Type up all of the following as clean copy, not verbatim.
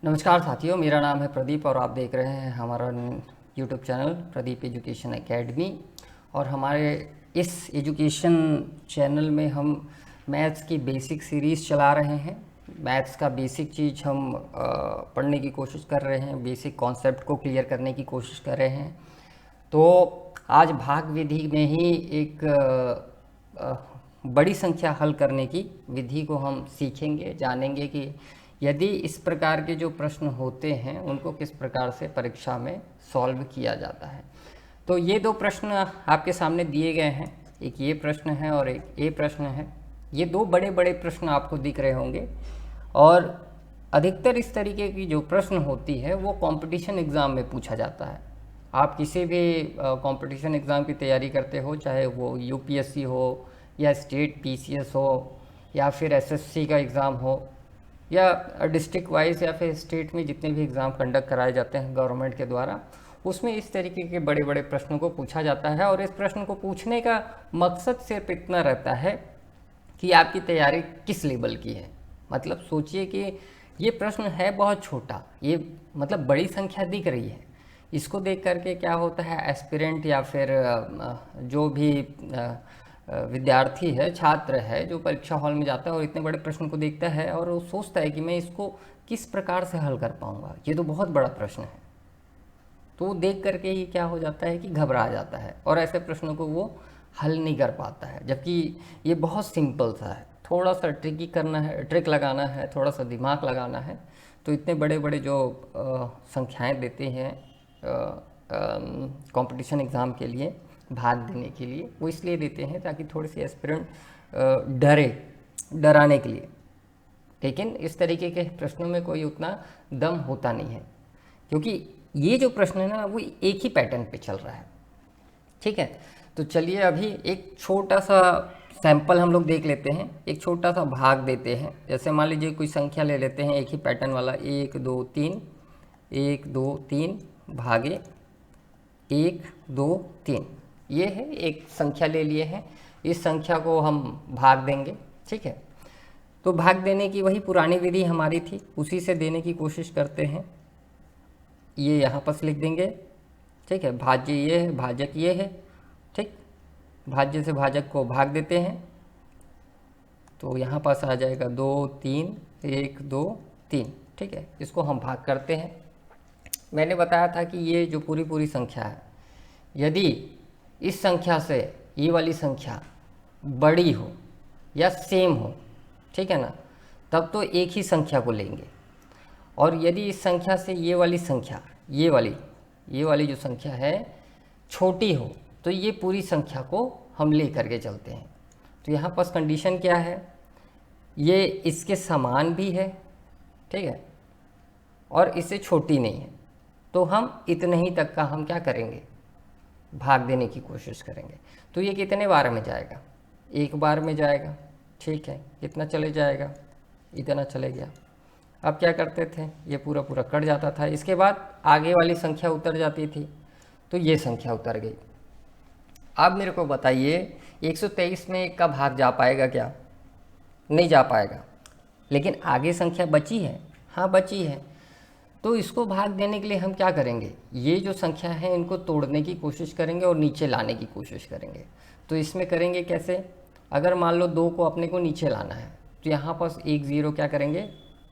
नमस्कार साथियों, मेरा नाम है प्रदीप और आप देख रहे हैं हमारा YouTube channel Pradeep education academy. और हमारे इस एजुकेशन चैनल में हम मैथ्स की बेसिक सीरीज़ चला रहे हैं। मैथ्स का बेसिक चीज़ हम पढ़ने की कोशिश कर रहे हैं, बेसिक कॉन्सेप्ट को क्लियर करने की कोशिश कर रहे हैं। तो आज भाग विधि में ही एक बड़ी संख्या हल करने की विधि को हम सीखेंगे, जानेंगे कि यदि इस प्रकार के जो प्रश्न होते हैं उनको किस प्रकार से परीक्षा में सॉल्व किया जाता है। तो ये दो प्रश्न आपके सामने दिए गए हैं, एक ये प्रश्न है और एक ये प्रश्न है। ये दो बड़े बड़े प्रश्न आपको दिख रहे होंगे और अधिकतर इस तरीके की जो प्रश्न होती है वो कंपटीशन एग्ज़ाम में पूछा जाता है। आप किसी भी कंपटीशन एग्ज़ाम की तैयारी करते हो, चाहे वो यूपीएससी हो या स्टेट पीसीएस हो या फिर एसएससी का एग्ज़ाम हो या डिस्ट्रिक्ट वाइज या फिर स्टेट में जितने भी एग्ज़ाम कंडक्ट कराए जाते हैं गवर्नमेंट के द्वारा, उसमें इस तरीके के बड़े बड़े प्रश्नों को पूछा जाता है। और इस प्रश्न को पूछने का मकसद सिर्फ इतना रहता है कि आपकी तैयारी किस लेवल की है। मतलब सोचिए कि ये प्रश्न है बहुत छोटा, ये मतलब बड़ी संख्या दिख रही है, इसको देख करके क्या होता है, एस्पिरेंट या फिर जो भी विद्यार्थी है, छात्र है, जो परीक्षा हॉल में जाता है और इतने बड़े प्रश्न को देखता है और वो सोचता है कि मैं इसको किस प्रकार से हल कर पाऊंगा, ये तो बहुत बड़ा प्रश्न है। तो वो देख करके ही क्या हो जाता है कि घबरा जाता है और ऐसे प्रश्नों को वो हल नहीं कर पाता है। जबकि ये बहुत सिंपल सा है, थोड़ा सा ट्रिकी करना है, ट्रिक लगाना है, थोड़ा सा दिमाग लगाना है। तो इतने बड़े बड़े जो संख्याएं देते हैं कंपटीशन एग्ज़ाम के लिए, भाग देने के लिए, वो इसलिए देते हैं ताकि थोड़े से एस्पिरेंट डराने के लिए। लेकिन इस तरीके के प्रश्नों में कोई उतना दम होता नहीं है, क्योंकि ये जो प्रश्न है ना वो एक ही पैटर्न पे चल रहा है। ठीक है, तो चलिए अभी एक छोटा सा सैंपल हम लोग देख लेते हैं, एक छोटा सा भाग देते हैं। जैसे मान लीजिए कोई संख्या ले लेते हैं एक ही पैटर्न वाला, 1 2 3, 1 2 3 भागे 1 2 3, ये है एक संख्या ले लिए हैं। इस संख्या को हम भाग देंगे। ठीक है, तो भाग देने की वही पुरानी विधि हमारी थी, उसी से देने की कोशिश करते हैं। ये यहाँ पर लिख देंगे। ठीक है, भाज्य ये है, भाजक ये है। ठीक, भाज्य से भाजक को भाग देते हैं तो यहाँ पास आ जाएगा 2 3, 1 2 3। ठीक है, इसको हम भाग करते हैं। मैंने बताया था कि ये जो पूरी पूरी संख्या है, यदि इस संख्या से ये वाली संख्या बड़ी हो या सेम हो, ठीक है ना, तब तो एक ही संख्या को लेंगे। और यदि इस संख्या से ये वाली संख्या, ये वाली जो संख्या है छोटी हो, तो ये पूरी संख्या को हम ले करके चलते हैं। तो यहाँ पर कंडीशन क्या है, ये इसके समान भी है, ठीक है, और इससे छोटी नहीं है, तो हम इतने ही तक का हम क्या करेंगे, भाग देने की कोशिश करेंगे। तो ये कितने बार में जाएगा, एक बार में जाएगा। ठीक है, कितना चले जाएगा, इतना चले गया। अब क्या करते थे, ये पूरा पूरा कट जाता था, इसके बाद आगे वाली संख्या उतर जाती थी, तो ये संख्या उतर गई। अब मेरे को बताइए 123 में एक का भाग जा पाएगा क्या, नहीं जा पाएगा। लेकिन आगे संख्या बची है, हाँ बची है। तो इसको भाग देने के लिए हम क्या करेंगे, ये जो संख्या है इनको तोड़ने की कोशिश करेंगे और नीचे लाने की कोशिश करेंगे। तो इसमें करेंगे कैसे, अगर मान लो 2 को अपने को नीचे लाना है तो यहाँ पास 1 0 क्या करेंगे,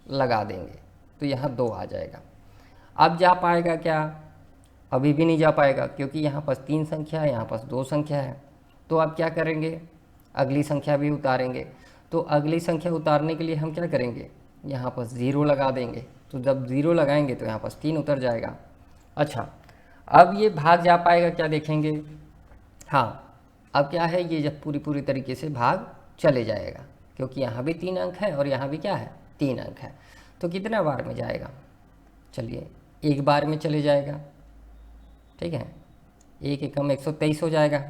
लगा देंगे, तो यहाँ 2 आ जाएगा। अब जा पाएगा क्या, अभी भी नहीं जा पाएगा, क्योंकि यहाँ पास 3 संख्या है, यहाँ पास 2 संख्या है। तो अब क्या करेंगे, अगली संख्या भी उतारेंगे। तो अगली संख्या उतारने के लिए हम क्या करेंगे, यहाँ पास 0 लगा देंगे। तो जब 0 लगाएंगे तो यहाँ पास 3 उतर जाएगा। अच्छा, अब ये भाग जा पाएगा क्या, देखेंगे। हाँ, अब क्या है, ये जब पूरी पूरी तरीके से भाग चले जाएगा, क्योंकि यहाँ भी 3 अंक है और यहाँ भी क्या है, 3 अंक है। तो कितना बार में जाएगा, चलिए एक बार में चले जाएगा। ठीक है, 1 एकम 123 हो जाएगा।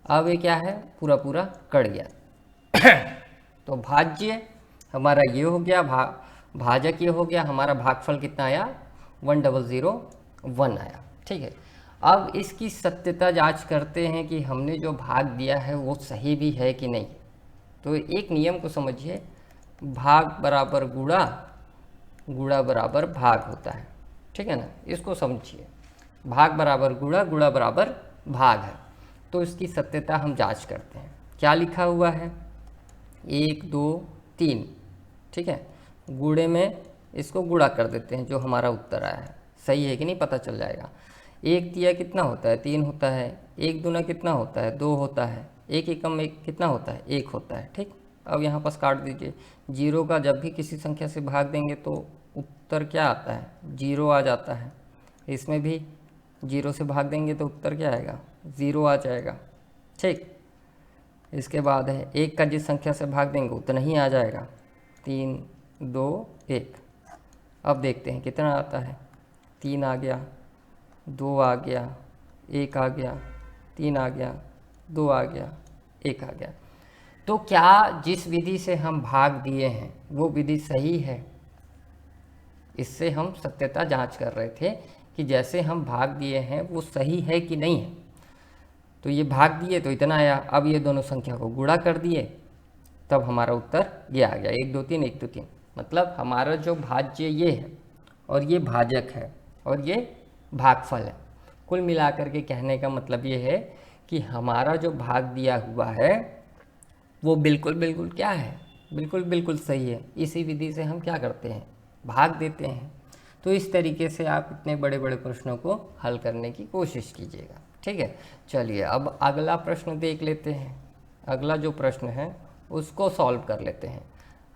अब ये क्या है, पूरा पूरा कट गया। तो भाज्य हमारा ये हो गया, भाजक ये हो गया, हमारा भागफल कितना आया, 1001 आया। ठीक है, अब इसकी सत्यता जांच करते हैं कि हमने जो भाग दिया है वो सही भी है कि नहीं। तो एक नियम को समझिए, भाग बराबर गुणा गुणा बराबर भाग होता है, ठीक है ना, इसको समझिए। भाग बराबर गुणा, गुणा बराबर भाग है। तो इसकी सत्यता हम जांच करते हैं। क्या लिखा हुआ है, 1 2 3, ठीक है, गुणे में इसको गुणा कर देते हैं, जो हमारा उत्तर आया है सही है कि नहीं पता चल जाएगा। 1 तिया कितना होता है, 3 होता है। 1 दूना कितना होता है, 2 होता है। 1 एकम 1 कितना होता है, 1 होता है, ठीक। अब यहाँ पास काट दीजिए। 0 का जब भी किसी संख्या से भाग देंगे तो उत्तर क्या आता है, 0 आ जाता है। इसमें भी 0 से भाग देंगे तो उत्तर क्या आएगा, 0 आ जाएगा, ठीक। इसके बाद है 1 का जिस संख्या से भाग देंगे उतना ही आ जाएगा, 3 2 1। अब देखते हैं कितना आता है, 3 आ गया, 2 आ गया, 1 आ गया, 3 आ गया, 2 आ गया, 1 आ गया। तो क्या जिस विधि से हम भाग दिए हैं वो विधि सही है? इससे हम सत्यता जांच कर रहे थे कि जैसे हम भाग दिए हैं वो सही है कि नहीं है। तो ये भाग दिए तो इतना आया, अब ये दोनों संख्या को गुणा कर दिए तब हमारा उत्तर ये आ गया, 1 2 3 1 2 3। मतलब हमारा जो भाज्य ये है और ये भाजक है और ये भागफल है। कुल मिलाकर के कहने का मतलब ये है कि हमारा जो भाग दिया हुआ है वो बिल्कुल बिल्कुल क्या है, बिल्कुल बिल्कुल सही है। इसी विधि से हम क्या करते हैं, भाग देते हैं। तो इस तरीके से आप इतने बड़े बड़े प्रश्नों को हल करने की कोशिश कीजिएगा, ठीक है। चलिए अब अगला प्रश्न देख लेते हैं। अगला जो प्रश्न है उसको सॉल्व कर लेते हैं।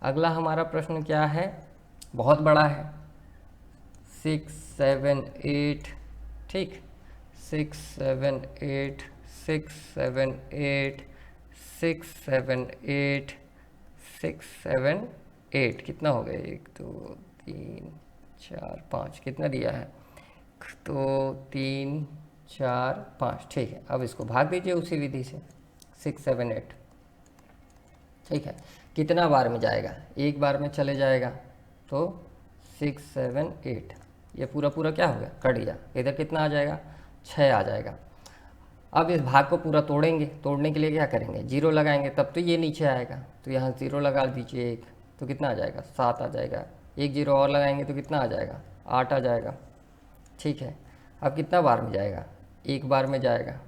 अगला हमारा प्रश्न क्या है, बहुत बड़ा है, 6 7 8, ठीक, 6 7 8 6 7 8 6 7 8 6 7 8, कितना हो गया, 1 2 3 4 5, कितना दिया है, तो 3 4 5, ठीक है। अब इसको भाग दीजिए उसी विधि से, 6 7 8, ठीक है। कितना बार में जाएगा, एक बार में चले जाएगा, तो 6 7 8, ये पूरा पूरा क्या हो गया, कट गया। इधर कितना आ जाएगा, 6 आ जाएगा। अब इस भाग को पूरा तोड़ेंगे, तोड़ने के लिए क्या करेंगे, 0 लगाएंगे, तब तो ये नीचे आएगा। तो यहाँ 0 लगा दीजिए, 1, तो कितना आ जाएगा, 7 आ जाएगा। 1 0 और लगाएंगे तो कितना आ जाएगा, 8 आ जाएगा, ठीक है। अब कितना बार में जाएगा, एक बार में जाएगा,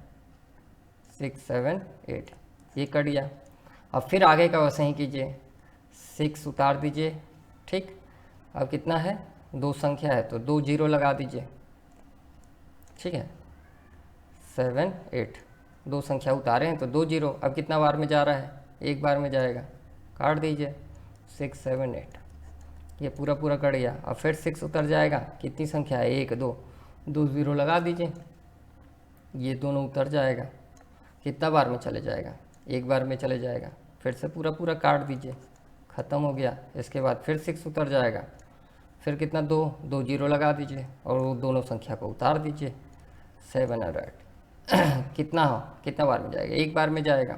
6 7 8, ये कट गया। अब फिर आगे का वैसे ही कीजिए, 6 उतार दीजिए, ठीक। अब कितना है, 2 संख्या है तो 2 0 लगा दीजिए, ठीक है। 7 8, 2 संख्या उतारे हैं तो 2 0। अब कितना बार में जा रहा है, एक बार में जाएगा, काट दीजिए, 6 7 8, ये पूरा पूरा कट गया। अब फिर 6 उतर जाएगा, कितनी संख्या है, 1 2, 2 0 लगा दीजिए, ये दोनों उतर जाएगा। कितना बार में चले जाएगा, एक बार में चले जाएगा। फिर से पूरा पूरा काट दीजिए, ख़त्म हो गया। इसके बाद फिर 6 उतर जाएगा, फिर कितना, 2 2 0 लगा दीजिए और वो दोनों संख्या को उतार दीजिए, 7 और 8। कितना हो, कितना बार में जाएगा, एक बार में जाएगा,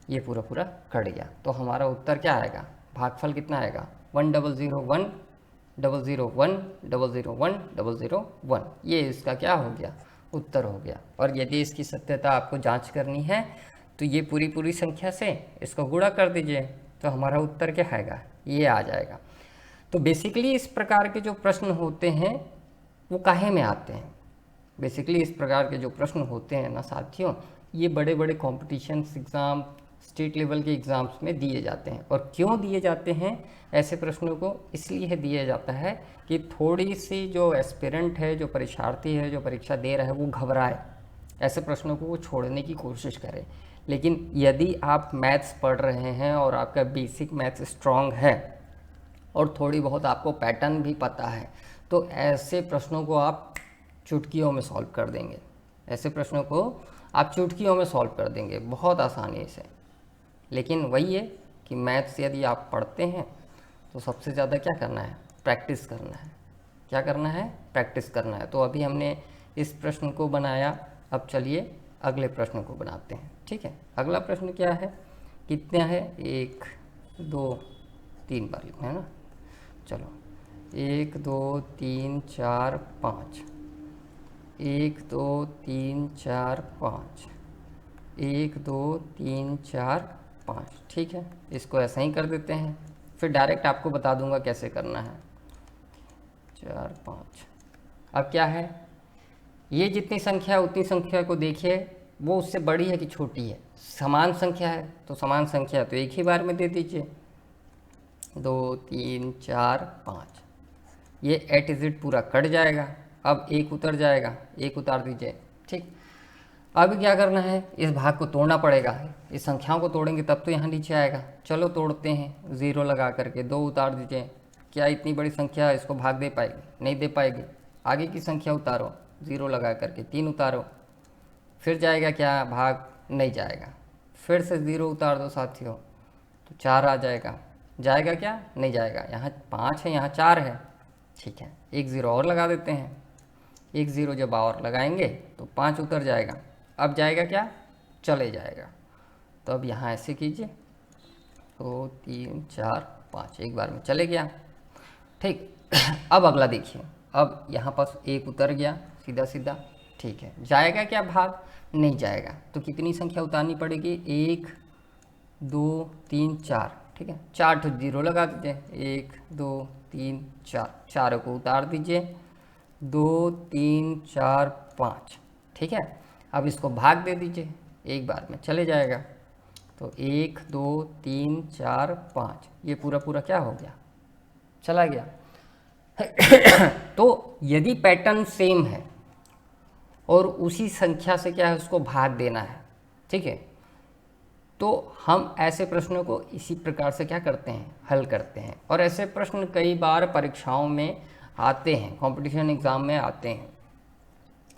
ये पूरा पूरा कट गया। तो हमारा उत्तर क्या आएगा, भागफल कितना आएगा, 1 0 0 1 0 0 1 0 0 1 0 0 1। ये इसका क्या हो गया, उत्तर हो गया। और यदि इसकी सत्यता आपको जांच करनी है तो ये पूरी पूरी संख्या से इसको गुणा कर दीजिए, तो हमारा उत्तर क्या आएगा, ये आ जाएगा। तो बेसिकली इस प्रकार के जो प्रश्न होते हैं वो काहे में आते हैं, बेसिकली इस प्रकार के जो प्रश्न होते हैं ना साथियों, ये बड़े बड़े कॉम्पिटिशन्स एग्ज़ाम, स्टेट लेवल के एग्ज़ाम्स में दिए जाते हैं। और क्यों दिए जाते हैं ऐसे प्रश्नों को, इसलिए दिया जाता है कि थोड़ी सी जो एस्पिरेंट है, जो परीक्षार्थी है, जो परीक्षा दे रहा है, वो घबराए, ऐसे प्रश्नों को वो छोड़ने की कोशिश करें। लेकिन यदि आप मैथ्स पढ़ रहे हैं और आपका बेसिक मैथ्स स्ट्रॉन्ग है और थोड़ी बहुत आपको पैटर्न भी पता है, तो ऐसे प्रश्नों को आप चुटकियों में सॉल्व कर देंगे। ऐसे प्रश्नों को आप चुटकियों में सॉल्व कर देंगे बहुत आसानी से। लेकिन वही है कि मैथ्स यदि आप पढ़ते हैं तो सबसे ज़्यादा क्या करना है, प्रैक्टिस करना है। क्या करना है, प्रैक्टिस करना है। तो अभी हमने इस प्रश्न को बनाया, अब चलिए अगले प्रश्न को बनाते हैं, ठीक है। अगला प्रश्न क्या है, कितना है, 1 2 3 बार लिखना है ना, चलो 1 2 3 4 5, 1 2 3 4 5, 1 2 3 4 5, ठीक है। इसको ऐसा ही कर देते हैं, फिर डायरेक्ट आपको बता दूंगा कैसे करना है। 4 5। अब क्या है, ये जितनी संख्या है उतनी संख्या को देखिए, वो उससे बड़ी है कि छोटी है। समान संख्या है तो समान संख्या है तो एक ही बार में दे दीजिए, 2 3 4 5। ये एट इजिट पूरा कट जाएगा। अब एक उतर जाएगा, एक उतार दीजिए, ठीक। अब क्या करना है, इस भाग को तोड़ना पड़ेगा। इस संख्याओं को तोड़ेंगे तब तो यहाँ नीचे आएगा। चलो तोड़ते हैं, 0 लगा करके 2 उतार दीजिए। क्या इतनी बड़ी संख्या है, इसको भाग दे पाएगी? नहीं दे पाएगी। आगे की संख्या उतारो, 0 लगा करके 3 उतारो, फिर जाएगा क्या? भाग नहीं जाएगा। फिर से 0 उतार दो साथियों, तो 4 आ जाएगा। जाएगा क्या? नहीं जाएगा। यहाँ 5 है, यहाँ 4 है, ठीक है। एक 0 और लगा देते हैं। एक 0 जब और लगाएंगे तो 5 उतर जाएगा। अब जाएगा क्या? चले जाएगा। तो अब यहाँ ऐसे कीजिए, 2 3 4 5, एक बार में चले गया, ठीक। अब अगला देखिए, अब यहाँ पास एक उतर गया सीधा सीधा, ठीक है। जाएगा क्या भाग? नहीं जाएगा। तो कितनी संख्या उतारनी पड़ेगी? 1 2 3 4, ठीक है। 4 तो 0 लगा दीजिए, 1 2 3 4, चारों को उतार दीजिए, 2 3 4 5, ठीक है। अब इसको भाग दे दीजिए, एक बार में चले जाएगा। तो 1 2 3 4 5, ये पूरा पूरा क्या हो गया? चला गया। तो यदि पैटर्न सेम है और उसी संख्या से क्या है उसको भाग देना है, ठीक है, तो हम ऐसे प्रश्नों को इसी प्रकार से क्या करते हैं? हल करते हैं। और ऐसे प्रश्न कई बार परीक्षाओं में आते हैं, कंपटीशन एग्ज़ाम में आते हैं,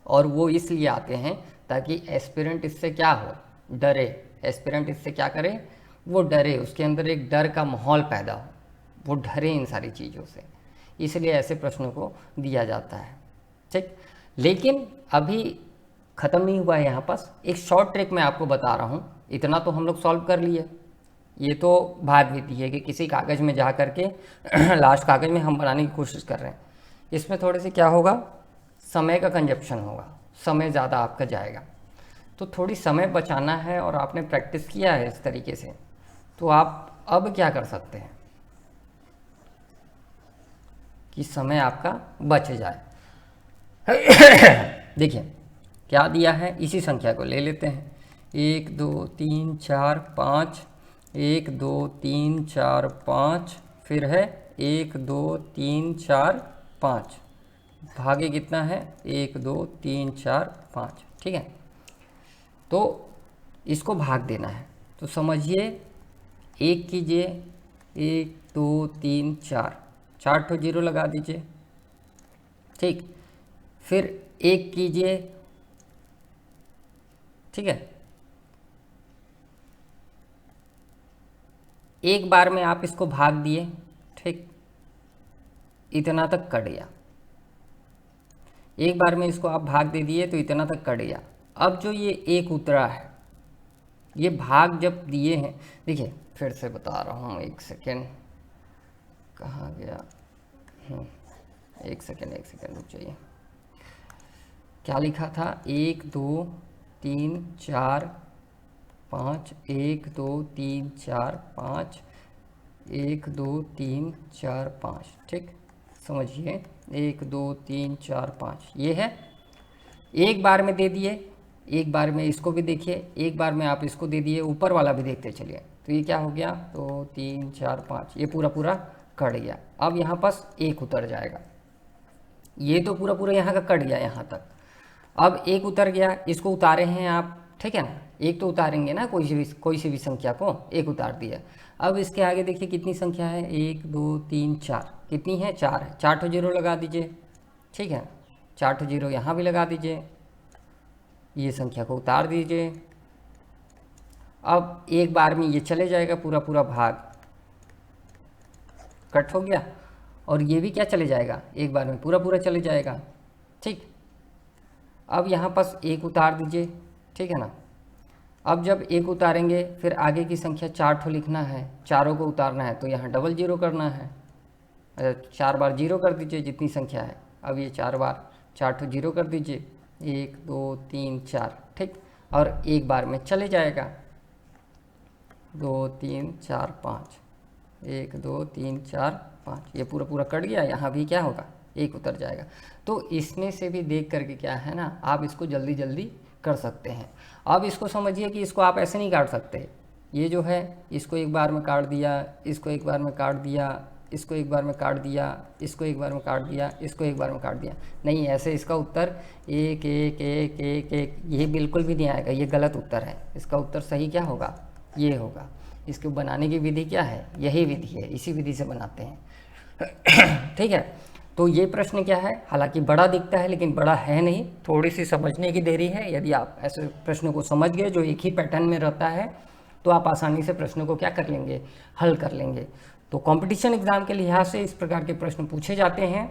और वो इसलिए आते हैं ताकि एस्पिरेंट इससे क्या हो? डरे। एस्पिरेंट इससे क्या करे? वो डरे, उसके अंदर एक डर का माहौल पैदा हो, वो डरे इन सारी चीज़ों से, इसलिए ऐसे प्रश्नों को दिया जाता है, ठीक। लेकिन अभी ख़त्म नहीं हुआ है, यहाँ पास एक शॉर्ट ट्रिक मैं आपको बता रहा हूँ। इतना तो हम लोग सॉल्व कर लिए, ये तो भाग विधि है कि किसी कागज़ में जा कर के लास्ट कागज़ में हम बनाने की कोशिश कर रहे हैं। इसमें थोड़े से क्या होगा? समय का कंजप्शन होगा, समय ज़्यादा आपका जाएगा। तो थोड़ी समय बचाना है और आपने प्रैक्टिस किया है इस तरीके से, तो आप अब क्या कर सकते हैं कि समय आपका बच जाए। देखिए क्या दिया है, इसी संख्या को ले लेते हैं, 1 2 3 4 5, 1 2 3 4 5, फिर है 1 2 3 4 5, भागे कितना है? 1 2 3 4 5, ठीक है। तो इसको भाग देना है, तो समझिए, एक कीजिए, 1 2 3 4, 4 तो 0 लगा दीजिए, ठीक। फिर एक कीजिए, ठीक है। एक बार में आप इसको भाग दिए, ठीक, इतना तक कट गया। एक बार में इसको आप भाग दे दिए तो इतना तक कट गया। अब जो ये एक उतरा है, ये भाग जब दिए हैं, देखिए फिर से बता रहा हूँ, एक सेकेंड, कहाँ गया? एक सेकेंड रुक जाइए। क्या लिखा था? 1 2 3 4 5, 1 2 3 4 5, 1 2 3 4 5, ठीक। समझिए, 1 2 3 4 5 ये है। एक बार में दे दिए, एक बार में इसको भी देखिए, एक बार में आप इसको दे दिए, ऊपर वाला भी देखते चलिए। तो ये क्या हो गया? 2 3 4 5, ये पूरा पूरा कट गया। अब यहाँ पास एक उतर जाएगा, ये तो पूरा पूरा यहाँ का कट गया यहाँ तक। अब एक उतर गया, इसको उतारे हैं आप, ठीक है ना, एक तो उतारेंगे ना, कोई सी भी संख्या को एक उतार दिया। अब इसके आगे देखिए कितनी संख्या है? 1 2 3 4, कितनी है? 4 है। 4 तो 0 लगा दीजिए, ठीक है। 4 तो 0 यहाँ भी लगा दीजिए, ये संख्या को उतार दीजिए। अब एक बार में ये चले जाएगा, पूरा पूरा भाग कट हो गया, और ये भी क्या चले जाएगा? एक बार में पूरा पूरा चले जाएगा, ठीक। अब यहाँ पास एक उतार दीजिए, ठीक है ना। अब जब एक उतारेंगे, फिर आगे की संख्या 4 ठो लिखना है, चारों को उतारना है, तो यहाँ डबल 0 करना है। 4 बार 0 कर दीजिए जितनी संख्या है। अब ये 4 बार 4 ठो 0 कर दीजिए, 1 2 3 4, ठीक। और एक बार में चले जाएगा, 2 3 4 5, 1 2 3 4 5, ये पूरा पूरा कट गया। यहाँ भी क्या होगा? एक उतर जाएगा। तो इसमें से भी देख करके क्या है ना, आप इसको जल्दी जल्दी कर सकते हैं। अब इसको समझिए कि इसको आप ऐसे नहीं काट सकते, ये जो है इसको एक बार में काट दिया, इसको एक बार में काट दिया, इसको एक बार में काट दिया, इसको एक बार में काट दिया, इसको एक बार में काट दिया, नहीं, ऐसे इसका उत्तर एक एक एक एक एक ये बिल्कुल भी नहीं आएगा, ये गलत उत्तर है। इसका उत्तर सही क्या होगा, ये होगा। इसको बनाने की विधि क्या है, यही विधि है, इसी विधि से बनाते हैं। ठीक है, तो ये प्रश्न क्या है, हालांकि बड़ा दिखता है लेकिन बड़ा है नहीं, थोड़ी सी समझने की देरी है। यदि आप ऐसे प्रश्न को समझ गए जो एक ही पैटर्न में रहता है तो आप आसानी से प्रश्न को क्या कर लेंगे, हल कर लेंगे। तो कंपटीशन एग्जाम के लिहाज से इस प्रकार के प्रश्न पूछे जाते हैं,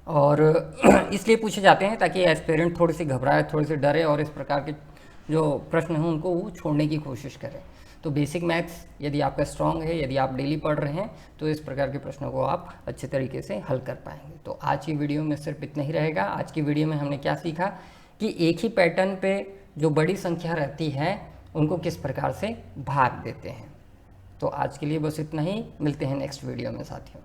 और इसलिए पूछे जाते हैं ताकि एस्पिरेंट थोड़ी सी घबराए, थोड़ी सी डरे, और इस प्रकार के जो प्रश्न हैं उनको वो छोड़ने की कोशिश करें। तो बेसिक मैथ्स यदि आपका स्ट्रांग है, यदि आप डेली पढ़ रहे हैं, तो इस प्रकार के प्रश्नों को आप अच्छे तरीके से हल कर पाएंगे। तो आज की वीडियो में सिर्फ इतना ही रहेगा। आज की वीडियो में हमने क्या सीखा कि एक ही पैटर्न पे जो बड़ी संख्या रहती है उनको किस प्रकार से भाग देते हैं। तो आज के लिए बस इतना ही, मिलते हैं नेक्स्ट वीडियो में साथियों।